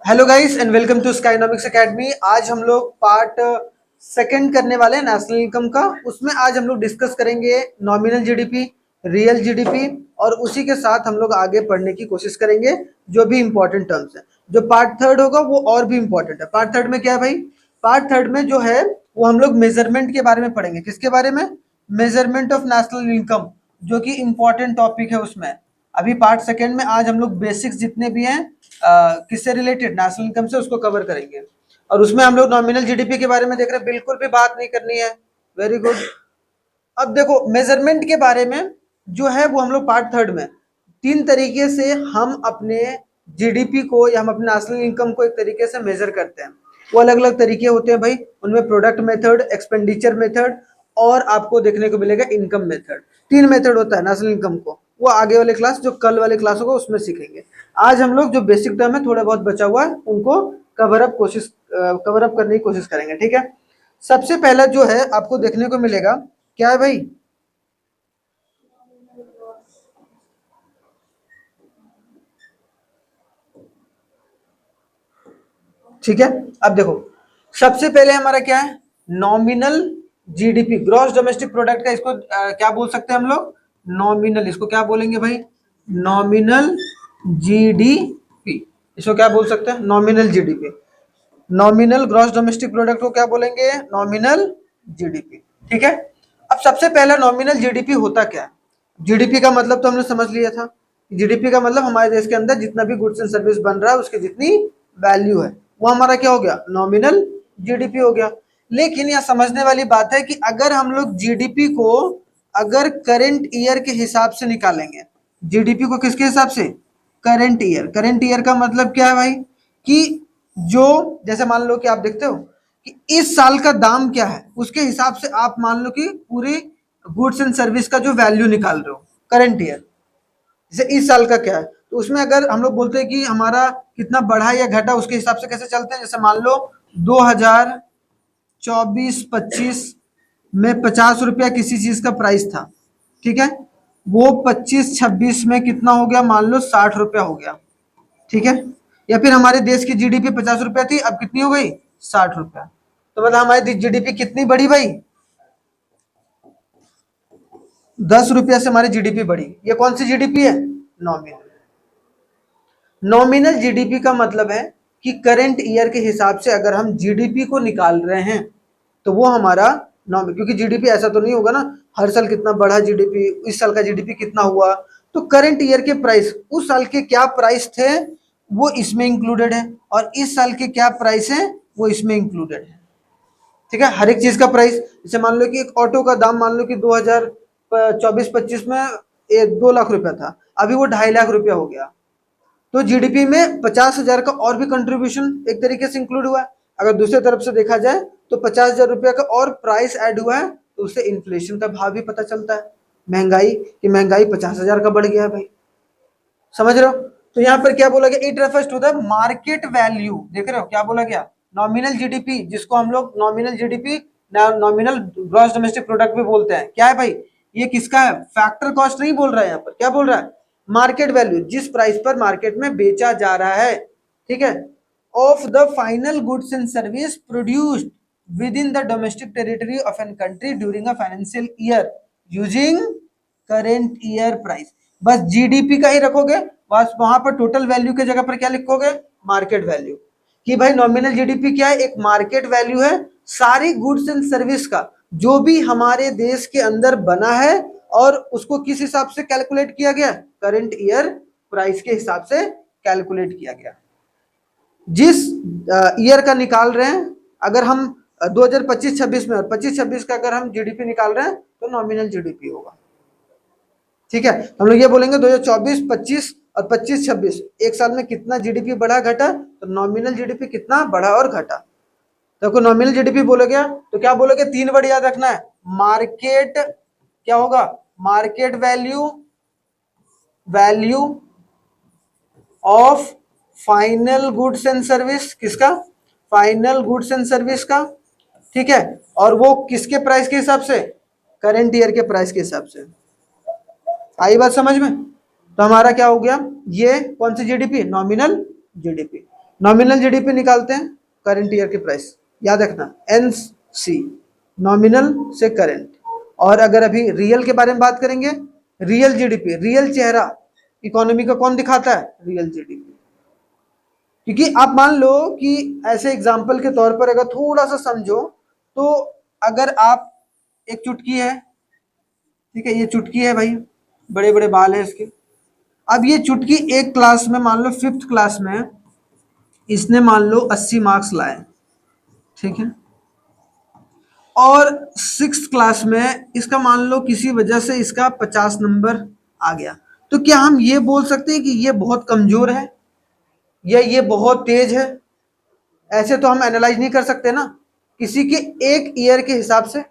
Hello guys and welcome to Skynomics academy. आज हम लोग पार्ट सेकंड करने वाले हैं नेशनल इनकम का। उसमें आज हम लोग डिस्कस करेंगे नॉमिनल जीडीपी, रियल जीडीपी और उसी के साथ हम लोग आगे पढ़ने की कोशिश करेंगे जो भी इंपॉर्टेंट टर्म्स हैं। जो पार्ट थर्ड होगा वो और भी इंपॉर्टेंट है। पार्ट थर्ड में क्या है भाई? पार्ट थर्ड में जो है वो हम लोग मेजरमेंट के बारे में पढ़ेंगे। किसके बारे में? मेजरमेंट ऑफ नेशनल इनकम, जो कि इंपॉर्टेंट टॉपिक है उसमें। अभी पार्ट सेकंड में आज हम लोग बेसिक्स जितने भी हैं किससे रिलेटेड, नेशनल इनकम से, उसको कवर करेंगे। और उसमें हम लोग नॉमिनल जीडीपी के बारे में देख रहे हैं, बिल्कुल भी बात नहीं करनी है। Very good. अब देखो मेजरमेंट के बारे में जो है वो हम लोग पार्ट थर्ड में तीन तरीके से हम अपने जीडीपी को या हम अपने नेशनल इनकम को एक तरीके से मेजर करते हैं। वो अलग अलग तरीके होते हैं भाई। उनमें प्रोडक्ट मेथड, एक्सपेंडिचर मेथड और आपको देखने को मिलेगा इनकम मेथड। तीन मेथड होता है नेशनल इनकम को। वो आगे वाले क्लास, जो कल वाले क्लास होगा, उसमें सीखेंगे। आज हम लोग जो बेसिक टर्म है थोड़ा बहुत बचा हुआ है उनको कवर अप करने की कोशिश करेंगे। ठीक है। सबसे पहला जो है आपको देखने को मिलेगा, क्या है भाई? ठीक है। अब देखो सबसे पहले हमारा क्या है? Nominal GDP, gross domestic product का इसको क्या बोल सकते हैं हम लोग? नॉमिनल। इसको क्या बोलेंगे भाई? Nominal GDP. इसको क्या बोल सकते हैं? Nominal GDP. Nominal gross domestic product को क्या बोलेंगे? Nominal GDP. ठीक है। अब सबसे पहला नॉमिनल जीडीपी होता क्या है? जीडीपी का मतलब तो हमने समझ लिया था। जीडीपी का मतलब हमारे देश के अंदर जितना भी गुड्स एंड सर्विस बन रहा है उसकी जितनी वैल्यू है वो हमारा क्या हो गया? नॉमिनल जीडीपी हो गया। लेकिन यह समझने वाली बात है कि अगर हम लोग जीडीपी को अगर करंट ईयर के हिसाब से निकालेंगे, जीडीपी को किसके हिसाब से? Current year. करंट ईयर का मतलब क्या है भाई? कि जो, जैसे मान लो कि आप देखते हो कि इस साल का दाम क्या है, उसके हिसाब से आप मान लो कि पूरी गुड्स एंड सर्विस का जो वैल्यू निकाल रहे हो करंट ईयर। जैसे इस साल का क्या है, तो उसमें अगर हम लोग बोलते हैं कि हमारा कितना बढ़ा या घटा, उसके हिसाब से कैसे चलते हैं? जैसे मान लो 2024-25 में 50 रुपया किसी चीज का प्राइस था। ठीक है। वो 25-26 में कितना हो गया? मान लो 60 रुपया हो गया। ठीक है। या फिर हमारे देश की जीडीपी 50 रुपया थी, अब कितनी हो गई? 60 रुपया। तो मतलब हमारी जीडीपी कितनी बढ़ी भाई? 10 रुपया से हमारी जीडीपी बढ़ी। ये कौन सी जीडीपी है? नॉमिनल। नॉमिनल जीडीपी का मतलब है कि करंट ईयर के हिसाब से अगर हम जीडीपी को निकाल रहे हैं तो वो हमारा नॉमिनल, क्योंकि जीडीपी ऐसा तो नहीं होगा ना हर साल कितना बढ़ा जीडीपी, इस साल का जीडीपी कितना हुआ। तो करंट ईयर के प्राइस, उस साल के क्या प्राइस थे वो इसमें इंक्लूडेड है, और इस साल के क्या प्राइस है वो इसमें इंक्लूडेड है। ठीक है। हर एक चीज का प्राइस, जैसे मान लो कि एक ऑटो का दाम मान लो कि 2024-25 में 2 लाख रुपया था, अभी वो 2.5 लाख रुपया हो गया। तो जीडीपी में 50,000 का और भी कंट्रीब्यूशन एक तरीके से इंक्लूड हुआ है। अगर दूसरे तरफ से देखा जाए तो 50,000 रुपया का और प्राइस ऐड हुआ है, तो उससे इन्फ्लेशन का भाव भी पता चलता है। महंगाई की, महंगाई 50,000 का बढ़ गया है भाई। समझ रहे हो? तो यहाँ पर क्या बोला गया? It refers to the market value. देख रहे हो क्या बोला गया? नॉमिनल जीडीपी, जिसको हम लोग nominal GDP, nominal gross domestic product भी बोलते हैं। क्या है भाई? ये किसका है? फैक्टर कॉस्ट नहीं बोल रहा है यहाँ पर। क्या बोल रहा है? मार्केट वैल्यू, जिस प्राइस पर मार्केट में बेचा जा रहा है। ठीक है। Of the final goods and service produced within the domestic territory of an country during a financial year using current year price. बस जीडीपी का ही रखोगे, बस वहां पर टोटल वैल्यू के जगह पर क्या लिखोगे? Market value. कि भाई नॉमिनल जीडीपी क्या है? एक मार्केट वैल्यू है सारी गुड्स एंड सर्विस का जो भी हमारे देश के अंदर बना है, और उसको किस हिसाब से कैलकुलेट किया गया? करंट ईयर प्राइस के हिसाब से कैलकुलेट किया गया। जिस ईयर का निकाल रहे हैं, अगर हम 2025-26 में और 25-26 का अगर हम जीडीपी निकाल रहे हैं तो नॉमिनल जीडीपी होगा। ठीक है। हम लोग ये बोलेंगे 2024-25 और 25-26 एक साल में कितना जीडीपी बढ़ा घटा, तो नॉमिनल जीडीपी कितना बढ़ा और घटा। देखो नॉमिनल जीडीपी बोलोगे तो क्या बोलोगे? 3 वर्ड याद रखना है। मार्केट, क्या होगा? Market value, value of final goods and service. किसका? फाइनल गुड्स एंड सर्विस का। ठीक है। और वो किसके प्राइस के हिसाब से? करंट ईयर के प्राइस के हिसाब से। आई बात समझ में? तो हमारा क्या हो गया? ये कौन सी GDP? Nominal GDP. Nominal GDP निकालते हैं करंट ईयर के प्राइस, याद रखना एनसी, नॉमिनल से करंट। और अगर अभी रियल के बारे में बात करेंगे, रियल जीडीपी, रियल चेहरा इकोनॉमी का कौन दिखाता है, रियल जीडीपी। क्योंकि आप मान लो कि ऐसे एग्जाम्पल के तौर पर अगर थोड़ा सा समझो, तो अगर आप, एक चुटकी है, ठीक है, ये चुटकी है भाई, बड़े बड़े बाल है इसके। अब ये चुटकी एक क्लास में, मान लो 5th क्लास में इसने मान लो 80 मार्क्स लाए, ठीक है, और 6th क्लास में इसका मान लो किसी वजह से इसका 50 नंबर आ गया, तो क्या हम ये बोल सकते हैं कि ये बहुत कमजोर है या ये बहुत तेज है? ऐसे तो हम एनालाइज नहीं कर सकते ना किसी के एक ईयर के हिसाब से।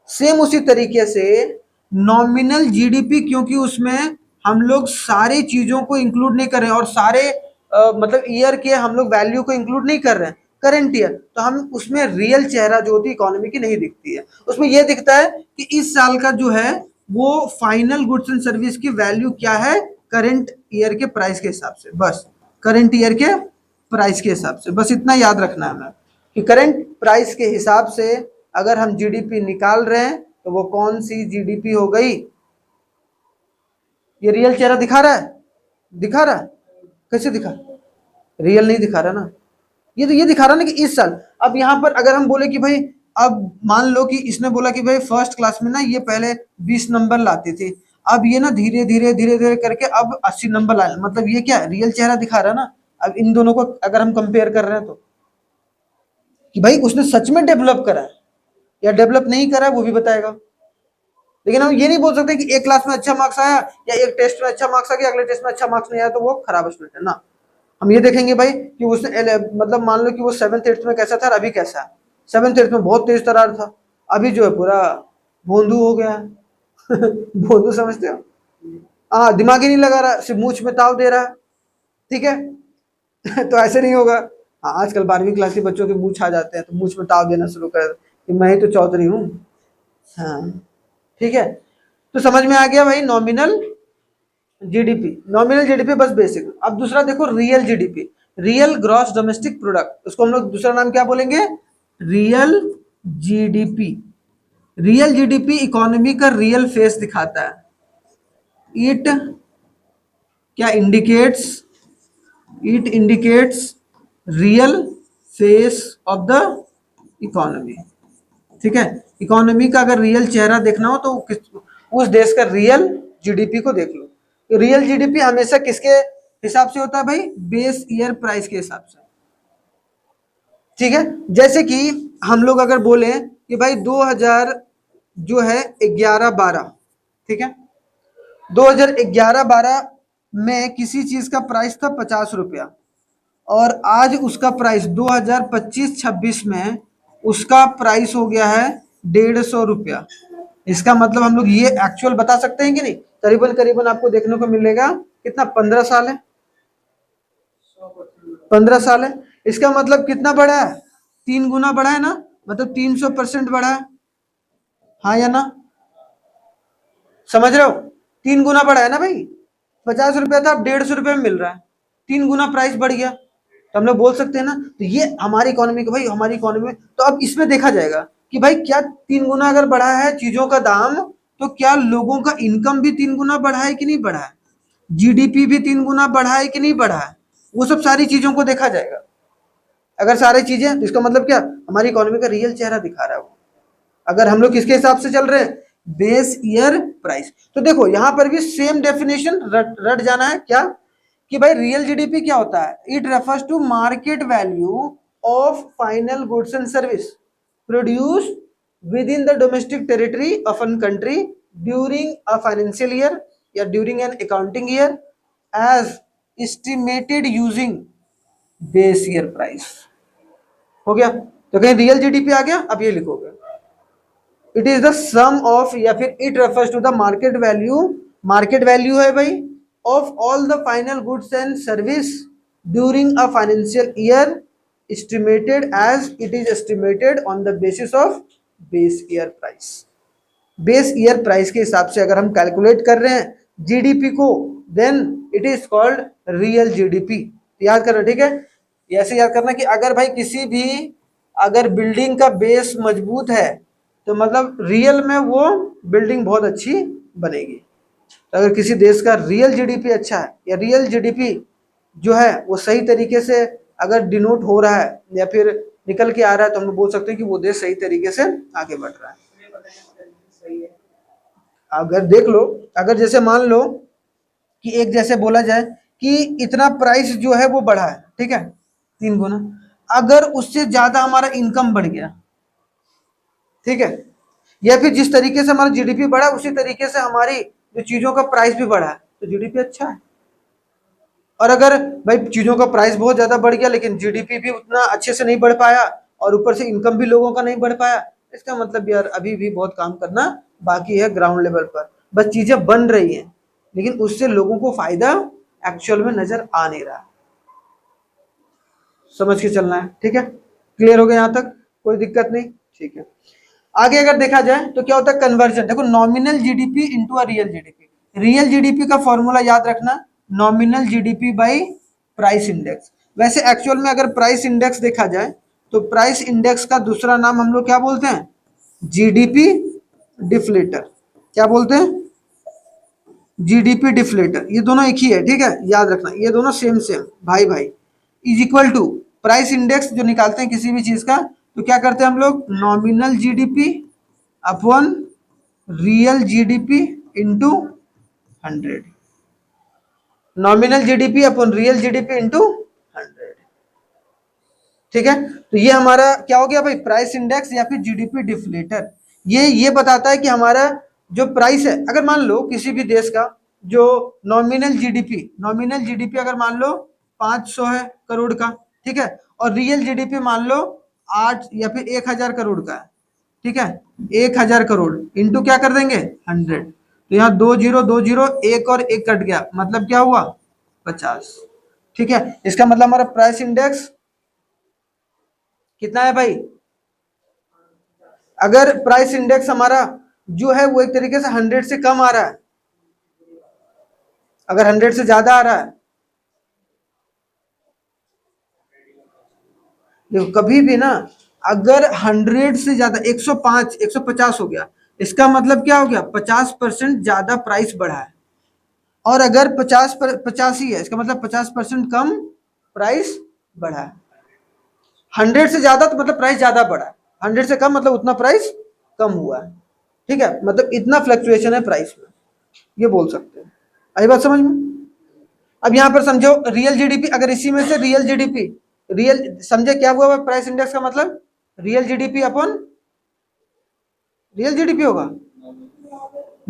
सेम उसी तरीके से नॉमिनल जीडीपी, क्योंकि उसमें हम लोग सारी चीजों को इंक्लूड नहीं कर रहे हैं और सारे मतलब ईयर के हम लोग वैल्यू को इंक्लूड नहीं कर रहे हैं, करंट ईयर, तो हम उसमें रियल चेहरा जो होती है इकोनॉमी की नहीं दिखती है। उसमें यह दिखता है कि इस साल का जो है वो फाइनल गुड्स एंड सर्विस की वैल्यू क्या है, करंट ईयर के प्राइस के हिसाब से, बस करंट ईयर के प्राइस के हिसाब से, बस इतना याद रखना है हमें कि करंट प्राइस के हिसाब से अगर हम जीडीपी निकाल रहे हैं तो वो कौन सी जीडीपी हो गई। ये रियल चेहरा दिखा रहा है, दिखा रहा है, कैसे दिखा, रियल नहीं दिखा रहा ना, ये तो ये दिखा रहा ना कि इस साल। अब यहाँ पर अगर हम बोले कि भाई, अब मान लो कि इसने बोला कि भाई फर्स्ट क्लास में ना ये पहले 20 नंबर लाती थी, अब ये ना धीरे धीरे धीरे धीरे करके अब 80 नंबर लाए, मतलब ये क्या रियल चेहरा दिखा रहा है ना। अब इन दोनों को अगर हम कंपेयर कर रहे हैं तो कि भाई उसने सच में डेवलप करा है या डेवलप नहीं करा है वो भी बताएगा। लेकिन हम ये नहीं बोल सकते कि एक क्लास में अच्छा मार्क्स आया या एक टेस्ट में अच्छा मार्क्स आ गया, अगले टेस्ट में अच्छा मार्क्स नहीं आया तो वो खराब स्टूडेंट है ना। हम ये देखेंगे भाई कि उसने मतलब मान लो कि वो 7th 8th में कैसा था और अभी कैसा है। 7th 8th में बहुत तेज तरार था, अभी जो है पूरा भोंदू हो गया है। भोंदू समझते हो, हाँ, दिमाग ही नहीं लगा रहा, सिर्फ मूछ में ताव दे रहा है, ठीक है। तो ऐसे नहीं होगा। हाँ, आजकल 12वीं क्लास के बच्चों के मूछ आ जाते हैं तो मूछ में ताव देना शुरू कर कि मैं ही तो चौधरी हूँ। हाँ, ठीक है, तो समझ में आ गया भाई नॉमिनल जीडीपी, नॉमिनल जीडीपी बस बेसिक। अब दूसरा देखो real GDP, real gross domestic product, उसको हम लोग दूसरा नाम क्या बोलेंगे, real GDP. Real GDP economy का रियल फेस दिखाता है। इट क्या indicates, it indicates real face of the economy, ठीक है। इकोनॉमी का अगर रियल चेहरा देखना हो तो उस देश का रियल जीडीपी को देख लो। तो रियल जीडीपी हमेशा किसके हिसाब से होता है भाई, बेस ईयर प्राइस के हिसाब से, ठीक है। जैसे कि हम लोग अगर बोले कि भाई 2000 जो है 11-12, ठीक है, 2011-12 में किसी चीज का प्राइस था 50 रुपया और आज उसका प्राइस 2025-26 में उसका प्राइस हो गया है 150 रुपया। इसका मतलब हम लोग ये एक्चुअल बता सकते हैं कि नहीं, करीबन करीबन आपको देखने को मिलेगा कितना, 15 साल है, 15 साल है। इसका मतलब कितना बढ़ा है, 3 गुना बढ़ा है ना, मतलब 300% बढ़ा है, हाँ या ना, समझ रहे हो, 3 गुना बढ़ा है ना भाई। 50 रुपया था, अब 150 रुपये में मिल रहा है, 3 गुना प्राइस बढ़ गया, तो हम लोग बोल सकते हैं ना। तो ये हमारी इकोनॉमी का भाई, हमारी इकोनॉमी में तो अब इसमें देखा जाएगा कि भाई क्या 3 गुना अगर बढ़ा है चीजों का दाम, तो क्या लोगों का इनकम भी 3 गुना बढ़ा है कि नहीं बढ़ा है, जीडीपी भी 3 गुना बढ़ा है कि नहीं बढ़ा है, वो सब सारी चीजों को देखा जाएगा। अगर सारी चीजें, तो इसका मतलब क्या, हमारी इकोनॉमी का रियल चेहरा दिखा रहा है वो, अगर हम लोग किसके हिसाब से चल रहे हैं, बेस ईयर प्राइस। तो देखो यहां पर भी सेम डेफिनेशन रट जाना है क्या, कि भाई रियल जीडीपी क्या होता है, it refers to market value of final goods and service produce within the domestic territory of an country during a financial year या during an accounting year as estimated using base year price. हो गया, तो कहीं real GDP आ गया, अब ये लिखोगे, it is the sum of, या फिर it refers to the market value, market value है भाई, of all the final goods and service during a financial year estimated as it is estimated on the basis of base year price. Base year price के हिसाब से अगर हम calculate कर रहे हैं जीडीपी को, then it is called real GDP. याद करो, ठीक है, ये ऐसे याद करना कि अगर भाई किसी भी अगर बिल्डिंग का बेस मजबूत है तो मतलब रियल में वो बिल्डिंग बहुत अच्छी बनेगी। अगर किसी देश का रियल जीडीपी अच्छा है या रियल जीडीपी जो है वो सही तरीके से अगर डिनोट हो रहा है या फिर निकल के आ रहा है तो हम लोग बोल सकते हैं कि वो देश सही तरीके से आगे बढ़ रहा है। अगर देख लो, अगर जैसे मान लो कि एक जैसे बोला जाए कि इतना प्राइस जो है वो बढ़ा है, ठीक है, 3 गुना, अगर उससे ज्यादा हमारा इनकम बढ़ गया, ठीक है, या फिर जिस तरीके से हमारा जीडीपी बढ़ा उसी तरीके से हमारी जो चीजों का प्राइस भी बढ़ा है तो जीडीपी अच्छा है। और अगर भाई चीजों का प्राइस बहुत ज्यादा बढ़ गया लेकिन जीडीपी भी उतना अच्छे से नहीं बढ़ पाया और ऊपर से इनकम भी लोगों का नहीं बढ़ पाया, इसका मतलब यार अभी भी बहुत काम करना बाकी है ग्राउंड लेवल पर। बस चीजें बन रही हैं लेकिन उससे लोगों को फायदा एक्चुअल में नजर आ नहीं रहा। समझ के चलना है, ठीक है, क्लियर हो गया यहाँ तक, कोई दिक्कत नहीं, ठीक है। आगे अगर देखा जाए तो क्या होता है कन्वर्जन, देखो nominal GDP into a real GDP. Real GDP का फॉर्मूला याद रखना, nominal GDP by price index. वैसे एक्चुअल में अगर प्राइस इंडेक्स देखा जाए तो प्राइस इंडेक्स का दूसरा नाम हम लोग क्या बोलते हैं, जीडीपी डिफ्लेटर। क्या बोलते हैं, जीडीपी डिफ्लेटर। ये दोनों एक ही है, ठीक है, याद रखना ये दोनों सेम सेम भाई भाई। Is equal to price index जो निकालते हैं किसी भी चीज का तो क्या करते हैं हम लोग, nominal GDP upon real GDP into 100। Nominal GDP upon real GDP into 100, ठीक है। तो ये हमारा क्या हो गया भाई, प्राइस इंडेक्स या फिर जीडीपी डिफ्लेटर। ये बताता है कि हमारा जो प्राइस है, अगर मान लो किसी भी देश का जो नॉमिनल जीडीपी अगर मान लो 500 है करोड़ का, ठीक है, और रियल जीडीपी मान लो 8 या फिर 1000 करोड़ का है, ठीक है, 1000 करोड़ इंटू क्या कर देंगे 100। तो यहाँ 2 0 2 0 एक और एक कट गया, मतलब क्या हुआ 50, ठीक है। इसका मतलब हमारा प्राइस इंडेक्स कितना है भाई, अगर प्राइस इंडेक्स हमारा जो है वो एक तरीके से 100 से कम आ रहा है, अगर 100 से ज्यादा आ रहा है, देखो कभी भी ना, अगर 100 से ज्यादा 105 150 हो गया, इसका मतलब क्या हो गया 50% ज्यादा प्राइस बढ़ा है। और अगर 50 ही है इसका मतलब 50% कम प्राइस बढ़ा है। 100 से ज्यादा तो मतलब प्राइस ज्यादा बढ़ा है, 100 से कम मतलब उतना प्राइस कम हुआ है, ठीक है, मतलब इतना फ्लक्चुएशन है प्राइस में, ये बोल सकते हैं। आई बात समझ में। अब यहां पर समझो रियल जीडीपी, अगर इसी में से रियल जीडीपी, रियल समझे क्या हुआ प्राइस इंडेक्स का मतलब, real GDP upon real GDP होगा,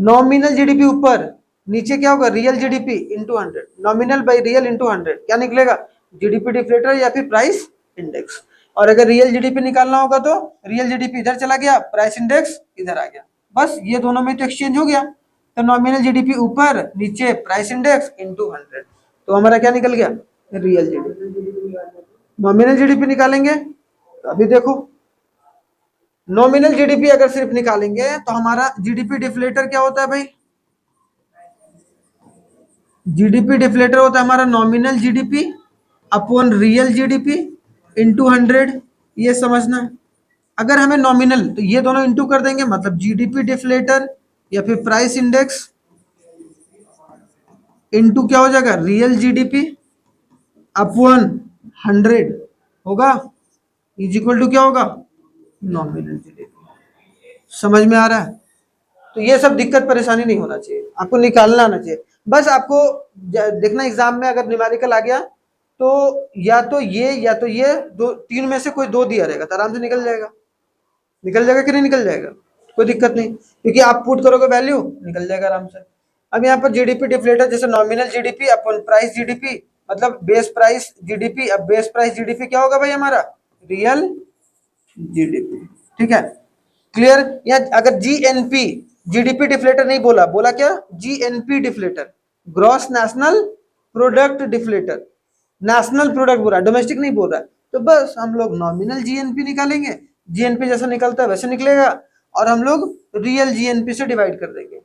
नॉमिनल जीडीपी ऊपर, नीचे क्या होगा real GDP into 100, nominal by real into 100, क्या निकलेगा जीडीपी डिफ्लेटर या फिर प्राइस इंडेक्स। और अगर रियल जीडीपी निकालना होगा तो रियल जीडीपी इधर चला गया, प्राइस इंडेक्स इधर आ गया, बस ये दोनों में तो एक्सचेंज हो गया। तो नॉमिनल जीडीपी ऊपर, नीचे प्राइस इंडेक्स इंटू 100, तो हमारा क्या निकल गया रियल जीडीपी। नॉमिनल जीडीपी निकालेंगे तो अभी देखो, नॉमिनल जीडीपी अगर सिर्फ निकालेंगे तो हमारा जीडीपी डिफ्लेटर क्या होता है भाई, जीडीपी डिफ्लेटर होता है हमारा nominal GDP upon real GDP into 100, ये समझना है। अगर हमें नॉमिनल तो ये दोनों इंटू कर देंगे, मतलब जीडीपी डिफ्लेटर या फिर प्राइस इंडेक्स इंटू क्या हो जाएगा रियल जीडीपी अपॉन 100 होगा, इज इक्वल टू क्या होगा नॉमिनल जीडीपी। समझ में आ रहा है। तो ये सब दिक्कत परेशानी नहीं होना चाहिए, आपको निकालना आना चाहिए। बस आपको देखना एग्जाम में अगर न्यूमेरिकल आ गया तो या तो ये दो तीन में से कोई दो दिया रहेगा तो आराम से निकल जाएगा, निकल जाएगा कि नहीं निकल जाएगा, कोई दिक्कत नहीं, क्योंकि आप पुट करोगे वैल्यू निकल जाएगा आराम से। अब यहाँ पर जीडीपी डिफ्लेटर जैसे नॉमिनल जीडीपी अपन प्राइस जीडीपी, मतलब बेस प्राइस जीडीपी, अब बेस प्राइस जीडीपी क्या होगा भाई हमारा रियल जीडीपी, ठीक है, क्लियर। या अगर जीएनपी, जीडीपी डिफ्लेटर नहीं बोला, बोला क्या GNP deflator, gross national product deflator, national product बोल रहा है, डोमेस्टिक नहीं बोल रहा है, तो बस हम लोग नॉमिनल जीएनपी निकालेंगे, जीएनपी जैसा निकलता है वैसे निकलेगा, और हम लोग रियल जीएनपी से डिवाइड कर देंगे,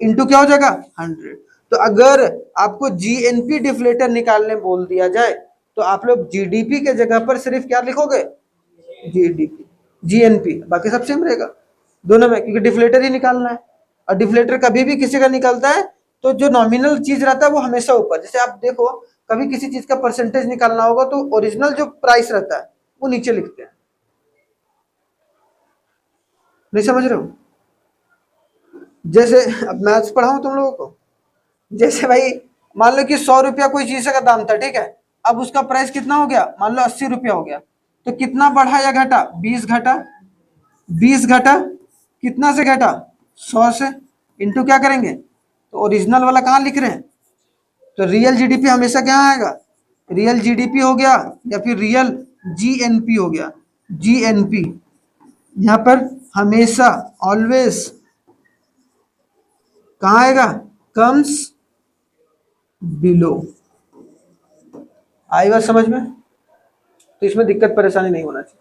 इनटू क्या हो जाएगा 100। तो अगर आपको जीएनपी डिफ्लेटर निकालने बोल दिया जाए तो आप लोग जीडीपी के जगह पर सिर्फ क्या लिखोगे, जीडीपी, जीएनपी, बाकी सब सेम रहेगा दोनों में, क्योंकि डिफ्लेटर ही निकालना है। और डिफ्लेटर कभी भी किसी का निकलता है तो जो नॉमिनल चीज रहता है वो हमेशा ऊपर, जैसे आप देखो कभी किसी चीज का परसेंटेज निकालना होगा तो ओरिजिनल जो प्राइस रहता है वो नीचे लिखते हैं। नहीं समझ रहे हो? जैसे अब मैथ्स पढ़ाऊं तुम लोगों को, जैसे भाई मान लो कि 100 रुपया कोई चीज का दाम था, ठीक है, अब उसका प्राइस कितना हो गया, मान लो 80 रुपया हो गया, तो कितना बढ़ा या घटा, 20 घटा, 20 घटा, कितना से घटा, 100 से, इंटू क्या करेंगे, तो ओरिजिनल वाला कहाँ लिख रहे हैं, तो रियल जीडीपी हमेशा क्या आएगा, रियल जीडीपी हो गया या फिर रियल जीएनपी हो गया, जीएनपी यहाँ पर हमेशा ऑलवेज कहाँ आएगा, कम्स बिलो। आई बात समझ में? तो इसमें दिक्कत परेशानी नहीं होना चाहिए।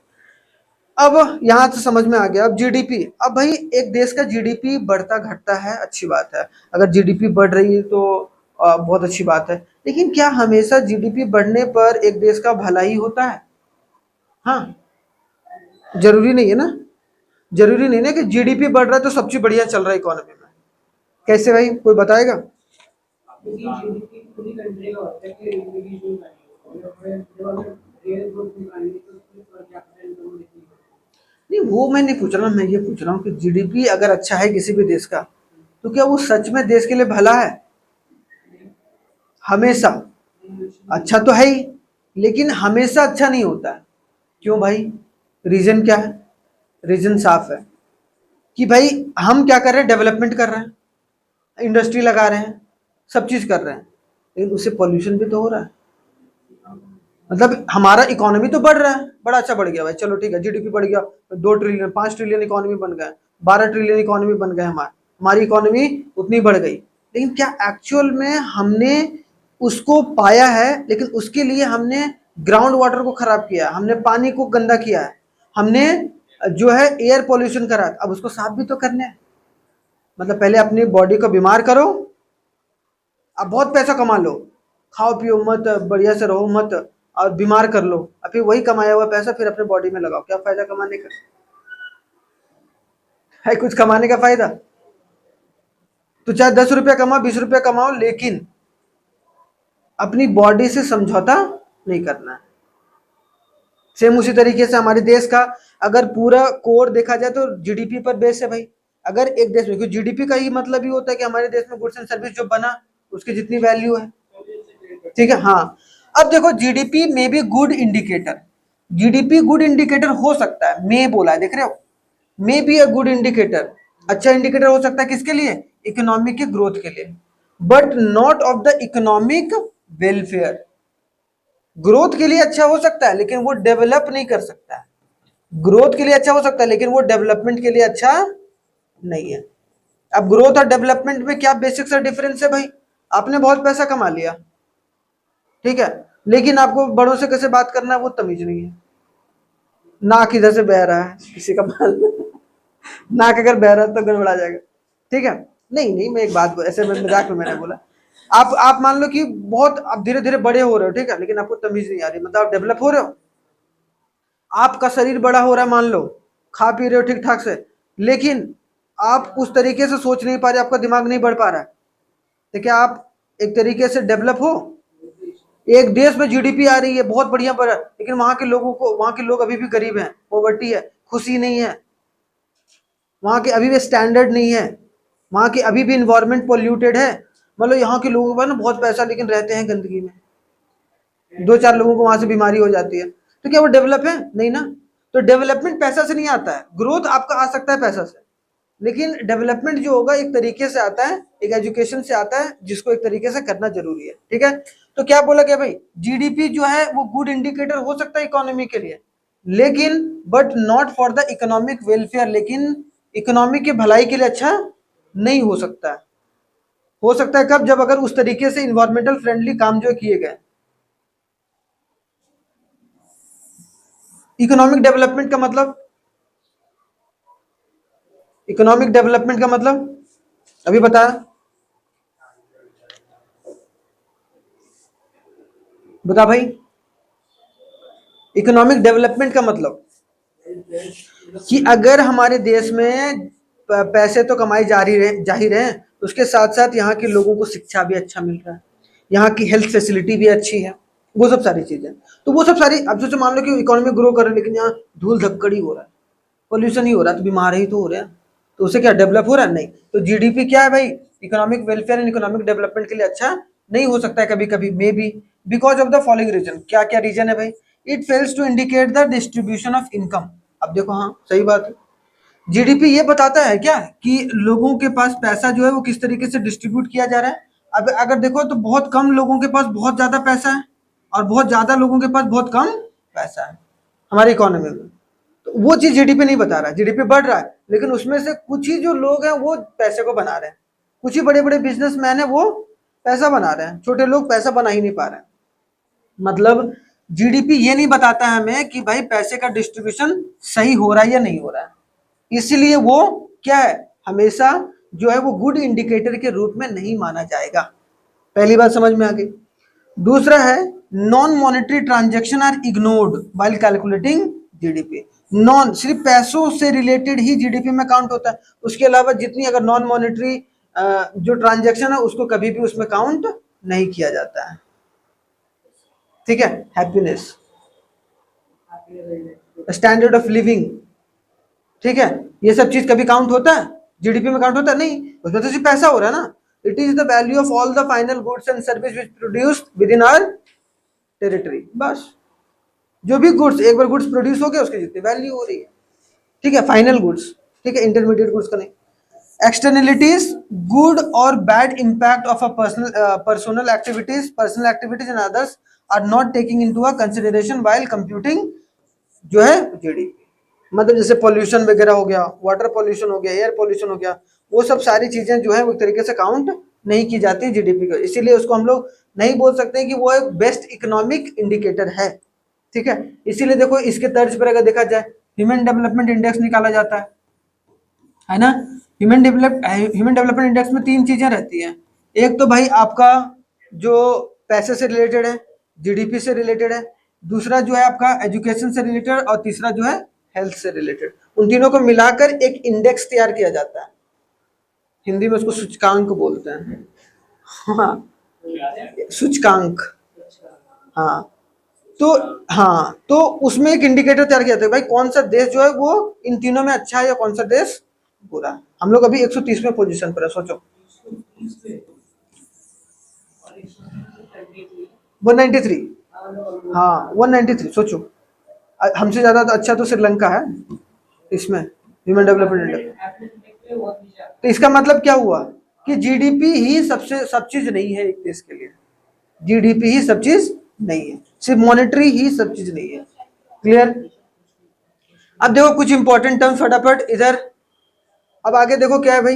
अब यहां से समझ में आ गया। अब जीडीपी, अब भाई एक देश का जीडीपी बढ़ता घटता है, अच्छी बात है, अगर जीडीपी बढ़ रही है तो बहुत अच्छी बात है, लेकिन क्या हमेशा जीडीपी बढ़ने पर एक देश का भला ही होता है? हाँ, जरूरी नहीं है ना, जरूरी नहीं ना कि जीडीपी बढ़ रहा है तो सब चीज बढ़िया चल रहा है इकोनॉमी में। कैसे भाई, कोई बताएगा? नहीं वो मैं नहीं पूछ रहा, मैं ये पूछ रहा हूँ कि जीडीपी अगर अच्छा है किसी भी देश का तो क्या वो सच में देश के लिए भला है? हमेशा अच्छा तो है ही, लेकिन हमेशा अच्छा नहीं होता है। क्यों भाई? रीजन क्या है? रीजन साफ है कि भाई हम क्या कर रहे हैं, डेवलपमेंट कर रहे हैं, इंडस्ट्री लगा रहे हैं, सब चीज कर रहे हैं, लेकिन उससे पॉल्यूशन भी तो हो रहा है। मतलब हमारा इकोनॉमी तो बढ़ रहा है, बड़ा अच्छा बढ़ गया भाई, चलो ठीक है, जीडीपी बढ़ गया, 2 ट्रिलियन 5 ट्रिलियन इकोनॉमी बन गए, 12 ट्रिलियन इकोनॉमी बन गए, हमारी इकोनॉमी उतनी बढ़ गई, लेकिन क्या एक्चुअल में हमने उसको पाया है? लेकिन उसके लिए हमने ग्राउंड वाटर को खराब किया, हमने पानी को गंदा किया है, हमने जो है एयर पोल्यूशन करा, अब उसको साफ भी तो करना है। मतलब पहले अपनी बॉडी को बीमार करो, अब बहुत पैसा कमा लो, खाओ पियो मत, बढ़िया से रहो मत, और बीमार कर लो, और फिर वही कमाया हुआ पैसा फिर अपने बॉडी में लगाओ, क्या फायदा कमाने का? है कुछ कमाने का फायदा? तो चाहे 10 रुपया कमाओ, 20 रुपया कमाओ, लेकिन अपनी बॉडी से समझौता नहीं करना है। सेम उसी तरीके से हमारे देश का अगर पूरा कोर देखा जाए तो जीडीपी पर बेस है भाई। अगर एक देश में, क्योंकि जीडीपी का ही मतलब ही होता है कि हमारे देश में गुड्स एंड सर्विस जो बना उसकी जितनी वैल्यू है, ठीक है, हाँ। अब देखो जीडीपी में भी good indicator, GDP good indicator हो सकता है, मे बोला है, देख रहे हो, may be a good indicator, अच्छा इंडिकेटर हो सकता है किसके लिए, इकोनॉमिक के ग्रोथ के लिए, but not of the economic welfare. Growth के लिए अच्छा हो सकता है लेकिन वो डेवलप नहीं कर सकता है, ग्रोथ के लिए अच्छा हो सकता है लेकिन वो डेवलपमेंट के लिए अच्छा नहीं है। अब ग्रोथ और डेवलपमेंट में क्या बेसिक सा डिफरेंस है भाई? आपने बहुत पैसा कमा लिया, ठीक है, लेकिन आपको बड़ों से कैसे बात करना है वो तमीज नहीं है, नाक इधर से बह रहा है किसी का माल नाक अगर बह रहा है तो गड़बड़ा जाएगा, ठीक है। नहीं नहीं, मैं एक बात ऐसे में मजाक में मैंने बोला, आप मान लो कि बहुत आप धीरे धीरे बड़े हो रहे हो, ठीक है, लेकिन आपको तमीज नहीं आ रही, मतलब आप डेवलप हो रहे हो, आपका शरीर बड़ा हो रहा है, मान लो खा पी रहे हो ठीक ठाक से, लेकिन आप उस तरीके से सोच नहीं पा रहे, आपका दिमाग नहीं बढ़ पा रहा है, तो क्या आप एक तरीके से डेवलप हो? एक देश में जीडीपी आ रही है बहुत बढ़िया बढ़, लेकिन वहां के लोगों को, वहां के लोग अभी भी गरीब हैं, पॉवर्टी है, खुशी नहीं है, वहां के अभी भी स्टैंडर्ड नहीं है, वहां की अभी भी इन्वायरमेंट पोल्यूटेड है। मतलब यहाँ के लोगों का ना बहुत पैसा लेकिन रहते हैं गंदगी में, 2-4 लोगों को वहां से बीमारी हो जाती है, तो क्या वो डेवलप है? नहीं ना। तो डेवलपमेंट पैसा से नहीं आता है, ग्रोथ आपका आ सकता है पैसा से, लेकिन डेवलपमेंट जो होगा एक तरीके से आता है, एक एजुकेशन से आता है, जिसको एक तरीके से करना जरूरी है, ठीक है। तो क्या बोला गया भाई, जीडीपी जो है वो गुड इंडिकेटर हो सकता है इकोनॉमी के लिए, लेकिन but not for the economic welfare, लेकिन इकोनॉमी की भलाई के लिए अच्छा नहीं हो सकता है। हो सकता है कब, जब अगर उस तरीके से इन्वायरमेंटल फ्रेंडली काम जो किए गए। इकोनॉमिक डेवलपमेंट का मतलब, इकोनॉमिक डेवलपमेंट का मतलब अभी बताया, बता भाई। इकोनॉमिक डेवलपमेंट का मतलब कि अगर हमारे देश में पैसे तो कमाई जा ही रहे हैं, उसके साथ साथ यहाँ के लोगों को शिक्षा भी अच्छा मिल रहा है, यहाँ की हेल्थ फैसिलिटी भी अच्छी है, वो सब सारी चीजें। तो वो सब सारी, अब सोचो मान लो कि इकोनॉमी ग्रो कर रही है लेकिन यहाँ धूल धक्कड़ ही हो रहा है, पोल्यूशन ही हो रहा है, तो बीमार ही तो हो रहे हैं, तो उससे क्या डेवलप हो रहा है? नहीं। तो जीडीपी क्या है भाई? Economic welfare and economic development के लिए अच्छा नहीं हो सकता है कभी कभी, maybe because of the following reason. क्या क्या रीजन है भाई? It fails to indicate the distribution of income. अब देखो, हाँ सही बात है, जीडीपी ये बताता है क्या कि लोगों के पास पैसा जो है वो किस तरीके से डिस्ट्रीब्यूट किया जा रहा है। अब अगर देखो तो बहुत कम लोगों के पास बहुत ज्यादा पैसा है और बहुत ज्यादा लोगों के पास बहुत कम पैसा है हमारी इकोनॉमी में। तो वो चीज जीडीपी नहीं बता रहा है, जीडीपी बढ़ रहा है लेकिन उसमें से कुछ ही जो लोग हैं वो पैसे को बना रहे हैं, कुछ ही बड़े बड़े बिजनेसमैन है वो पैसा बना रहे हैं, छोटे लोग पैसा बना ही नहीं पा रहे हैं। मतलब जीडीपी ये नहीं बताता है हमें कि भाई पैसे का डिस्ट्रीब्यूशन सही हो रहा है या नहीं हो रहा है, इसलिए वो क्या है, हमेशा जो है वो गुड इंडिकेटर के रूप में नहीं माना जाएगा। पहली बात समझ में आ गई। दूसरा है, non monetary transaction are ignored while calculating GDP. Non, सिर्फ पैसों से रिलेटेड ही जीडीपी में काउंट होता है, उसके अलावा जितनी अगर नॉन मॉनेटरी जो ट्रांजैक्शन है उसको कभी भी उसमें काउंट नहीं किया जाता है। ठीक है, हैप्पीनेस, स्टैंडर्ड ऑफ लिविंग, ठीक है, ये सब चीज कभी काउंट होता है? जीडीपी में काउंट होता है? नहीं, उसमें तो सिर्फ पैसा हो रहा है ना। It is the value of all the final goods and service which produced within our territory. बस, जो भी गुड्स, एक बार गुड्स प्रोड्यूस हो गया उसकी जितनी वैल्यू हो रही है, ठीक है, फाइनल गुड्स, ठीक है, इंटरमीडिएट गुड्स का नहीं। एक्सटर्नलिटीज, गुड और bad impact of a personal activities and others are not taking into a consideration while computing जो है जीडीपी। मतलब जैसे पॉल्यूशन वगैरह हो गया, वाटर पॉल्यूशन हो गया, एयर पॉल्यूशन हो गया, वो सब सारी चीजें जो है वो एक तरीके से काउंट नहीं की जाती जीडीपी को, इसीलिए उसको हम लोग नहीं बोल सकते कि वो एक बेस्ट इकोनॉमिक इंडिकेटर है। ठीक है, इसीलिए देखो इसके तर्ज पर अगर देखा जाए, ह्यूमन डेवलपमेंट इंडेक्स निकाला जाता है ना। ह्यूमन डेवलपमेंट इंडेक्स में तीन चीजें रहती हैं। एक तो भाई आपका जो पैसे से रिलेटेड है, जीडीपी से रिलेटेड है, दूसरा जो है आपका एजुकेशन से रिलेटेड, और तीसरा जो है हेल्थ से रिलेटेड। उन तीनों को मिलाकर एक इंडेक्स तैयार किया जाता है, हिंदी में उसको सूचकांक बोलते हैं। हाँ, सूचकांक। हाँ, तो हाँ, तो उसमें एक इंडिकेटर तैयार किया जाता है भाई कौन सा देश जो है वो इन तीनों में अच्छा है या कौन सा देश बुरा है। हम लोग अभी 130वें पोजीशन पर है, सोचो 193। हाँ 193, सोचो हमसे ज्यादा तो अच्छा तो श्रीलंका है इसमें ह्यूमन डेवलपमेंट इंडेक्स। तो इसका मतलब क्या हुआ कि जीडीपी ही सबसे सब चीज नहीं है एक देश के लिए, जीडीपी ही सब चीज नहीं है, सिर्फ मॉनेटरी ही सब चीज नहीं है। क्लियर? अब देखो कुछ इंपॉर्टेंट टर्म्स फटाफट इधर। अब आगे देखो क्या है भाई,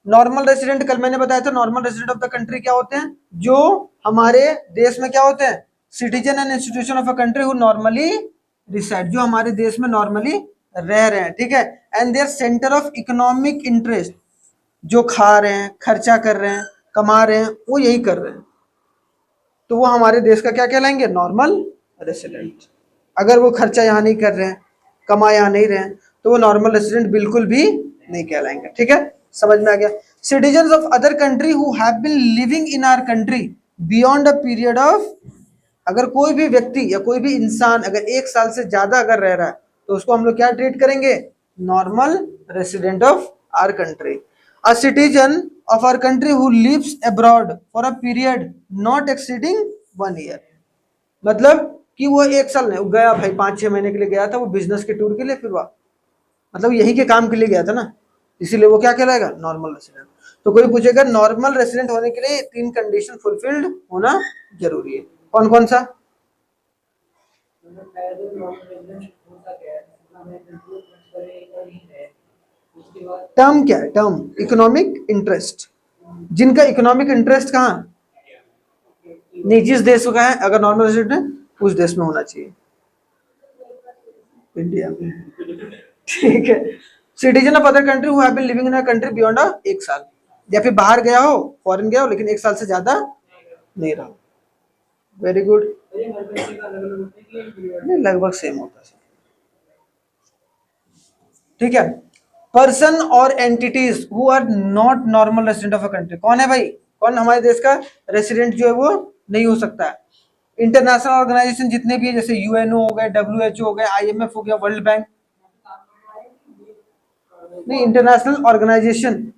नॉर्मल रेसिडेंट, कल मैंने बताया था normal resident of the country क्या होते हैं, जो हमारे देश में क्या होते हैं, citizen and institution of a country who normally reside, जो हमारे देश में नॉर्मली रह रहे हैं, ठीक है, and their centre of economic interest, जो खा रहे हैं, खर्चा कर रहे हैं, कमा रहे हैं, वो यही कर रहे हैं, तो वो हमारे देश का क्या कहलाएंगे, नॉर्मल रेसिडेंट। अगर वो खर्चा यहाँ नहीं कर रहे हैं, कमा यहाँ नहीं रहे हैं, तो वो नॉर्मल रेसिडेंट बिल्कुल भी नहीं कहलाएंगे। ठीक है, समझ में आ गया। Citizen of other country who have been living in our country beyond a period of, अगर कोई भी व्यक्ति या कोई भी इंसान अगर 1 साल से ज्यादा अगर रह रहा है तो उसको हम लोग क्या ट्रीट करेंगे, normal resident of our country. A citizen of our country who lives abroad for a period not exceeding 1 year, मतलब कि वो 1 साल नहीं गया भाई, 5-6 महीने के लिए गया था वो बिजनेस के टूर के लिए, फिर वह मतलब यही के काम के लिए गया था ना, इसीलिए वो क्या कहलाएगा, नॉर्मल रेसिडेंट। तो कोई पूछेगा नॉर्मल रेसिडेंट होने के लिए 3 कंडीशन फुलफिल्ड होना जरूरी है, कौन कौन सा? टर्म क्या है, टर्म इकोनॉमिक इंटरेस्ट, जिनका इकोनॉमिक इंटरेस्ट कहाँ, नहीं जिस देश का है, अगर नॉर्मल रेसिडेंट है उस देश में होना चाहिए, इंडिया में। ठीक है, citizen of other country who have been living in a country beyond 1 साल, या फिर बाहर गया हो, फॉरेन गया हो लेकिन 1 साल से ज्यादा नहीं रहा। Very good. नहीं, लगभग सेम होता है। ठीक है। पर्सन और entities who are not normal resident of a country, कौन है भाई, कौन हमारे देश का रेसिडेंट जो है वो नहीं हो सकता है। इंटरनेशनल ऑर्गेनाइजेशन जितने भी है, जैसे यूएनओ हो गए, डब्ल्यूएचओ हो गए, आईएमएफ हो गया, वर्ल्ड बैंक। नहीं, इंटरनेशनल ऑर्गेनाइजेशन,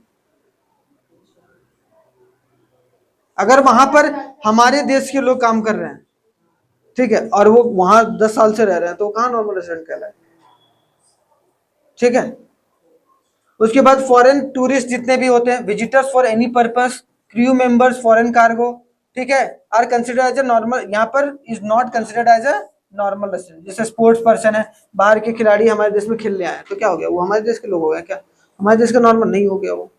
अगर वहां पर हमारे देश के लोग काम कर रहे हैं, ठीक है, और वो वहां 10 साल से रह रहे हैं, तो कहाँ नॉर्मल रेसिडेंट कहलाए। ठीक है। उसके बाद फॉरेन टूरिस्ट जितने भी होते हैं, visitors for any purpose, crew members, foreign cargo, ठीक है, are considered as a normal, यहाँ पर is not considered as a normal resident. जैसे स्पोर्ट्स पर्सन है, बाहर के खिलाड़ी हमारे देश में खेलने आए, तो क्या हो गया, वो हमारे देश के लोग हो गए क्या, हमारे देश का नॉर्मल नहीं हो गया वो,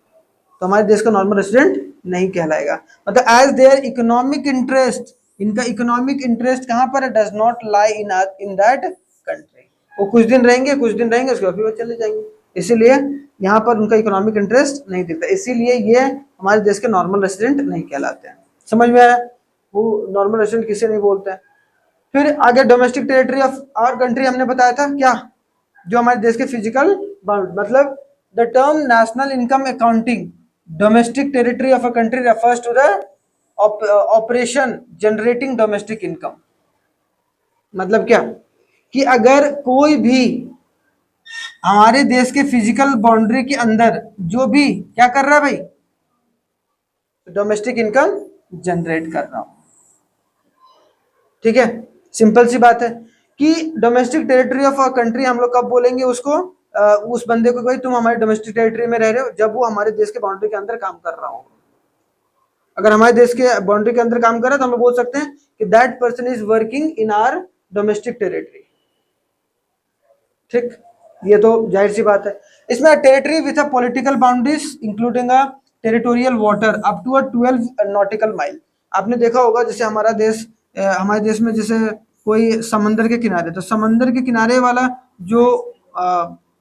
तो हमारे देश का नॉर्मल रेसिडेंट नहीं कहलाएगा। मतलब एज देयर इकोनॉमिक इंटरेस्ट, इनका इकोनॉमिक इंटरेस्ट कहाँ पर है, does not lie in that country. वो कुछ दिन रहेंगे, उसके बाद फिर वो चले जाएंगे, इसीलिए यहाँ पर उनका इकोनॉमिक इंटरेस्ट नहीं दिखता, इसीलिए ये हमारे देश के नॉर्मल रेसिडेंट नहीं कहलाते हैं। समझ में आया, वो नॉर्मल रेसिडेंट किसे नहीं बोलते हैं। फिर आगे domestic territory of our country हमने बताया था क्या, जो हमारे देश के फिजिकल बाउंड, मतलब the term national income accounting domestic territory of a country refers to the operation generating domestic income. मतलब क्या, कि अगर कोई भी हमारे देश के फिजिकल बाउंड्री के अंदर जो भी क्या कर रहा है भाई, डोमेस्टिक इनकम जनरेट कर रहा हूं। ठीक है, सिंपल सी बात है कि domestic territory of a country हम लोग कब बोलेंगे उसको, उस बंदे को, भाई तुम हमारे डोमेस्टिक टेरिटरी में रह रहे हो, जब वो हमारे देश के बाउंड्री के अंदर काम कर रहा हो। अगर हमारे देश के बाउंड्री के अंदर काम कर रहा है तो हम बोल सकते हैं कि that person is working in our domestic territory. ठीक, ये तो जाहिर सी बात है। इसमें territory with a political boundaries including a territorial water up to a 12 nautical mile. आपने देखा होगा जैसे हमारा देश, हमारे देश में जैसे कोई समंदर के किनारे, तो समंदर के किनारे वाला जो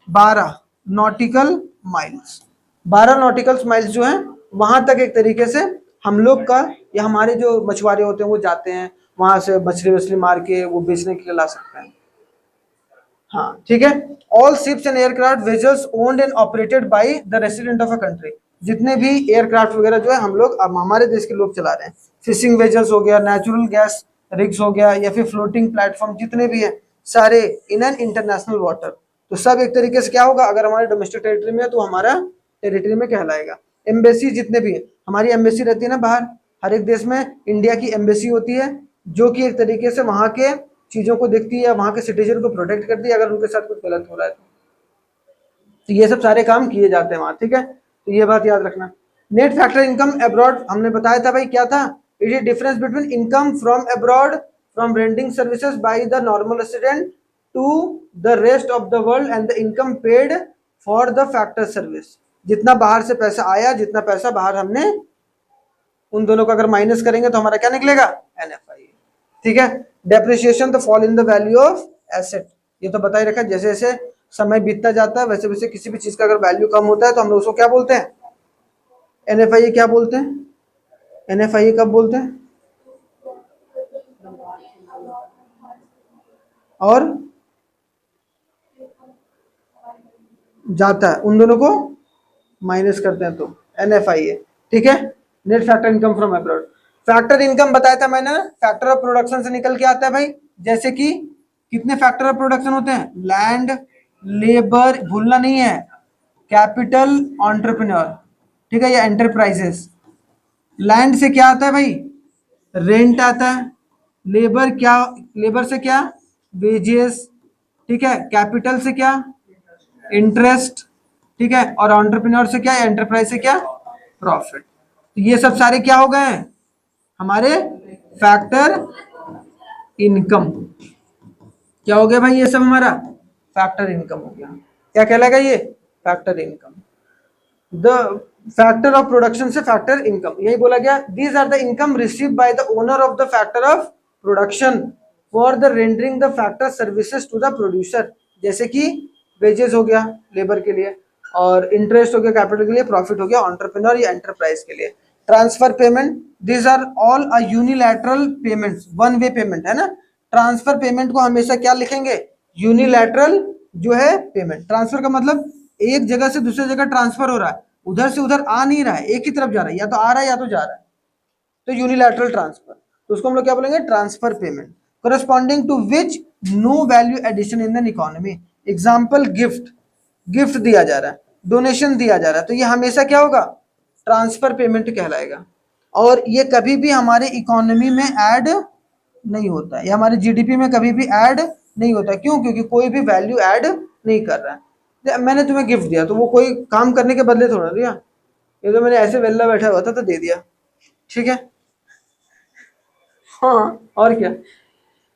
12 नॉटिकल माइल्स, 12 नॉटिकल माइल्स जो है वहां तक एक तरीके से हम लोग का या हमारे जो मछुआरे होते हैं वो जाते हैं, वहां से मछली वछली मार के वो बेचने के लिए ला सकते हैं। हाँ ठीक है। All ships and aircraft vessels owned and operated by the resident of a country, जितने भी एयरक्राफ्ट वगैरह जो है हम लोग, अब हमारे देश के लोग चला रहे हैं। फिशिंग वेजल्स हो गया, नेचुरल गैस रिग्स हो गया, या फिर फ्लोटिंग प्लेटफॉर्म जितने भी हैं सारे इन एन इंटरनेशनल वाटर, तो सब एक तरीके से क्या होगा, अगर हमारे डोमेस्टिक टेरिटरी में है तो हमारा टेरिटरी में कहलाएगा। एम्बेसी जितने भी है, हमारी एम्बेसी रहती है ना बाहर, हर एक देश में इंडिया की एम्बेसी होती है, जो कि एक तरीके से वहां के चीजों को देखती है, वहां के सिटीजन को प्रोटेक्ट करती है अगर उनके साथ कुछ गलत हो रहा है तो ये सब सारे काम किए जाते हैं वहां। ठीक है, तो ये बात याद रखना। नेट फैक्टर इनकम अब्रॉड हमने बताया था भाई, क्या था, it is difference between income from abroad from rendering services by the normal resident to the rest of the world and the income paid for the factor service. जितना बाहर से पैसा आया, जितना पैसा बाहर हमने, उन दोनों को अगर माइनस करेंगे तो हमारा क्या निकलेगा, एनएफआई। ठीक है। Depreciation the fall in the value of asset, ये तो बता ही रखा, जैसे जैसे समय बीतता जाता है वैसे वैसे किसी भी चीज का अगर वैल्यू कम होता है तो हम लोग उसको क्या बोलते हैं, एनएफआई। क्या बोलते हैं, एनएफआई कब बोलते हैं, और जाता है उन दोनों को माइनस करते हैं तो एनएफआई है। ठीक है। Net factor income from abroad, factor income बताया था मैंने, फैक्टर ऑफ प्रोडक्शन से निकल के आता है भाई। जैसे कि कितने फैक्टर ऑफ प्रोडक्शन होते हैं, लैंड, लेबर, भूलना नहीं है, कैपिटल, एंटरप्रेन्योर, ठीक है, या एंटरप्राइजेस। लैंड से क्या आता है भाई, रेंट आता है। लेबर क्या, लेबर से क्या, वेजेस। ठीक है। कैपिटल से क्या, इंटरेस्ट। ठीक है। और एंटरप्रेन्योर से क्या, एंटरप्राइज से क्या, प्रॉफिट। तो ये सब सारे क्या हो गए हैं हमारे फैक्टर इनकम। क्या हो गया भाई, ये सब हमारा फैक्टर इनकम हो गया। क्या कहलाएगा ये, factor income. The factor of production से फैक्टर इनकम, यही बोला गया, these are the income receive by the owner of the factor of production for the rendering the factor services to the producer. जैसे कि वेजेस हो गया labour के लिए, और इंटरेस्ट हो गया कैपिटल के लिए, प्रॉफिट हो गया एंटरप्रेन्योर या एंटरप्राइज के लिए। Transfer payment, these are all a unilateral payments, one way payment है ना। ट्रांसफर पेमेंट को हमेशा क्या लिखेंगे, यूनिलैटरल जो है पेमेंट। ट्रांसफर का मतलब एक जगह से दूसरी जगह ट्रांसफर हो रहा है, उधर से उधर आ नहीं रहा है, एक ही तरफ जा रहा है, या तो आ रहा है या तो जा रहा है, तो यूनिलैटरल ट्रांसफर, तो उसको हम लोग क्या बोलेंगे, transfer payment. Corresponding to which no value addition in the economy, example gift, gift दिया जा रहा है, डोनेशन दिया जा रहा है, तो ये हमेशा क्या होगा, ट्रांसफर पेमेंट कहलाएगा। और ये कभी भी हमारे इकोनॉमी में ऐड नहीं होता है, ये हमारे जीडीपी में कभी भी ऐड नहीं होता। क्यों? क्योंकि कोई भी वैल्यू ऐड नहीं कर रहा है। मैंने तुम्हें गिफ्ट दिया तो वो कोई काम करने के बदले थोड़ा दिया, ये तो मैंने ऐसे वेला बैठा हुआ था तो दे दिया, ठीक है। हाँ, और क्या।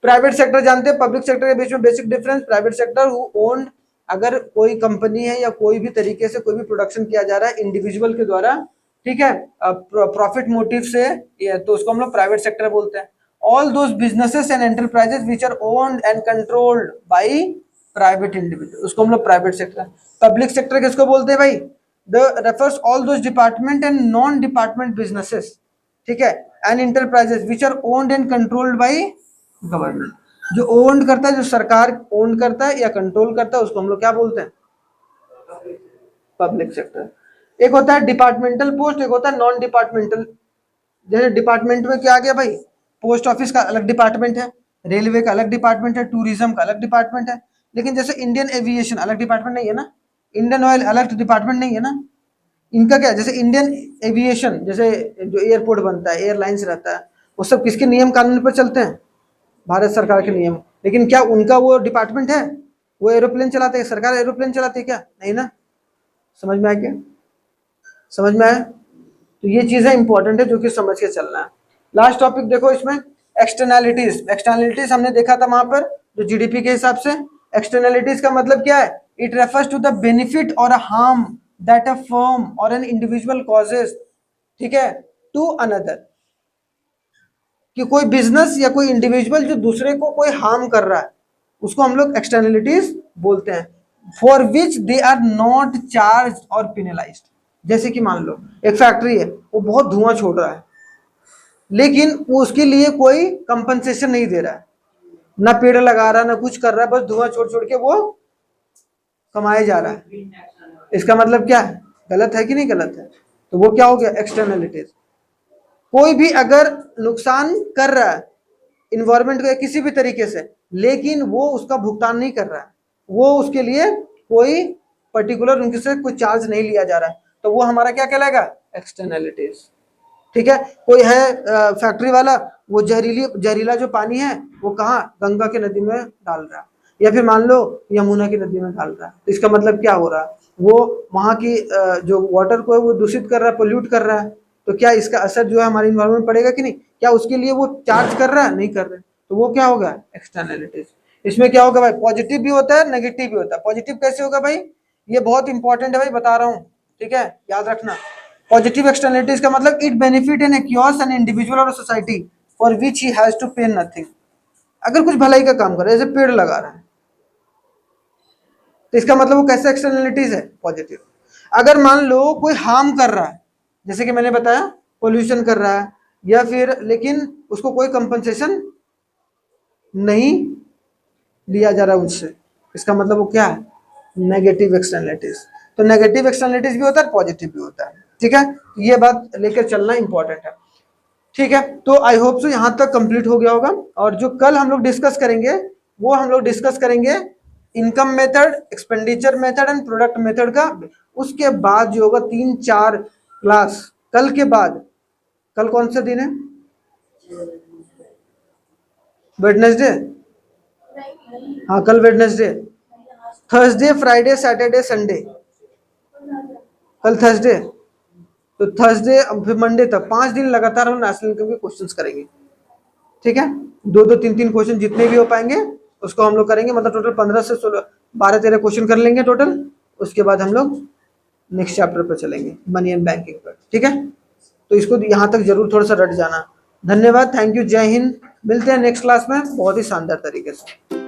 प्राइवेट सेक्टर जानते हैं, पब्लिक सेक्टर के बीच में basic difference. Private sector who owned, अगर कोई कंपनी है या कोई भी तरीके से कोई भी प्रोडक्शन किया जा रहा है इंडिविजुअल के द्वारा, ठीक है, प्रॉफिट मोटिव से, तो उसको हम लोग प्राइवेट सेक्टर बोलते हैं। All those businesses and enterprises which are owned and controlled by private individual, उसको हम लोग प्राइवेट सेक्टर। पब्लिक सेक्टर किसको बोलते हैं भाई, the refers all those department and non department businesses, ठीक है, and enterprises which are owned and controlled by government. जो ओन्ड करता है, जो सरकार ओन करता है या कंट्रोल करता है, उसको हम लोग क्या बोलते हैं, पब्लिक सेक्टर। एक होता है डिपार्टमेंटल पोस्ट, एक होता है नॉन डिपार्टमेंटल। जैसे डिपार्टमेंट में क्या आ गया भाई, पोस्ट ऑफिस का अलग डिपार्टमेंट है, रेलवे का अलग डिपार्टमेंट है, टूरिज्म का अलग डिपार्टमेंट है। लेकिन जैसे इंडियन एविएशन अलग डिपार्टमेंट नहीं है ना, इंडियन ऑयल अलग डिपार्टमेंट नहीं है ना। इनका क्या है, जैसे इंडियन एविएशन, जैसे जो एयरपोर्ट बनता है, एयरलाइंस रहता है, वो सब किसके नियम कानून पर चलते हैं, भारत सरकार के नियम। लेकिन क्या उनका वो डिपार्टमेंट है, वो एरोप्लेन चलाते हैं, सरकार एरोप्लेन चलाती है क्या, नहीं ना। समझ में आ गया, समझ में आया। तो ये चीजें इंपॉर्टेंट है जो कि समझ के चलना है। लास्ट टॉपिक देखो इसमें, एक्सटर्नैलिटीज। एक्सटर्नैलिटीज हमने देखा था वहां पर, जो जीडीपी के हिसाब से। एक्सटर्नैलिटीज का मतलब क्या है, it refers to the benefit और a harm that a firm और एन इंडिविजुअल कॉजेज, ठीक है, टू अनदर। कि कोई बिजनेस या कोई इंडिविजुअल जो दूसरे को कोई हार्म कर रहा है, उसको हम लोग एक्सटर्नलिटीज बोलते हैं। For which they are not charge और पिनलाइज्ड। जैसे कि मान लो एक फैक्ट्री है, वो बहुत धुआं छोड़ रहा है, लेकिन वो उसके लिए कोई कंपनसेशन नहीं दे रहा है, ना पेड़ लगा रहा है, ना कुछ कर रहा है, बस धुआं छोड़ छोड़ के वो कमाया जा रहा है। इसका मतलब क्या है, गलत है कि नहीं गलत है, तो वो क्या हो गया, एक्सटर्नलिटीज। कोई भी अगर नुकसान कर रहा है इन्वायरमेंट को किसी भी तरीके से, लेकिन वो उसका भुगतान नहीं कर रहा है, वो उसके लिए कोई पर्टिकुलर उनके से कोई चार्ज नहीं लिया जा रहा है, तो वो हमारा क्या कहलाएगा, एक्सटर्नलिटीज, ठीक है। कोई है फैक्ट्री वाला, वो जहरीला जो पानी है वो कहाँ, गंगा के नदी में डाल रहा है, या फिर मान लो यमुना की नदी में डाल रहा है, तो इसका मतलब क्या हो रहा है, वो वहाँ की जो वाटर को है वो दूषित कर रहा है, पोल्यूट कर रहा है। तो क्या इसका असर जो है हमारे इन्वायरमेंट पड़ेगा कि नहीं, क्या उसके लिए वो चार्ज कर रहा है, नहीं कर रहे, तो वो क्या होगा, एक्सटर्नलिटीज। इसमें क्या होगा भाई, पॉजिटिव भी होता है, नेगेटिव भी होता है। पॉजिटिव कैसे होगा भाई, ये बहुत इंपॉर्टेंट है भाई, बता रहा हूँ, ठीक है, याद रखना। पॉजिटिव एक्सटर्नलिटीज का मतलब it benefit an accrues an individual और society for which he has to pay nothing. अगर कुछ भलाई का काम कर रहा है, जैसे पेड़ लगा रहा है, तो इसका मतलब वो कैसे एक्सटर्नलिटीज है, पॉजिटिव। अगर मान लो कोई हार्म कर रहा है, जैसे कि मैंने बताया पोल्यूशन कर रहा है, या फिर लेकिन उसको कोई कंपनसेशन नहीं लिया जा रहा उससे, इसका मतलब वो क्या है, नेगेटिव एक्सटर्नलिटीज। तो नेगेटिव एक्सटर्नलिटीज भी होता है, पॉजिटिव भी होता है, ठीक है। ये बात लेकर चलना इंपॉर्टेंट है, ठीक है। तो आई होप सो यहाँ तक कंप्लीट हो गया होगा। और जो कल हम लोग डिस्कस करेंगे, वो हम लोग डिस्कस करेंगे income method, expenditure method and product method का। उसके बाद जो होगा 3-4 क्लास कल के बाद, कल कौन सा दिन है, वेडनेसडे, हाँ कल Wednesday, Thursday Friday Saturday Sunday, कल थर्सडे, तो थर्सडे फिर मंडे तक 5 दिन लगातार हम नेशनल इनकम के क्वेश्चंस करेंगे, ठीक है। 2-2 3-3 क्वेश्चन जितने भी हो पाएंगे उसको हम लोग करेंगे, मतलब टोटल 15 से 16 12-13 क्वेश्चन कर लेंगे टोटल। उसके बाद हम लोग नेक्स्ट चैप्टर पर चलेंगे, मनी एंड बैंकिंग पर, ठीक है। तो इसको यहाँ तक जरूर थोड़ा सा रट जाना। धन्यवाद, थैंक यू, जय हिंद। मिलते हैं नेक्स्ट क्लास में बहुत ही शानदार तरीके से।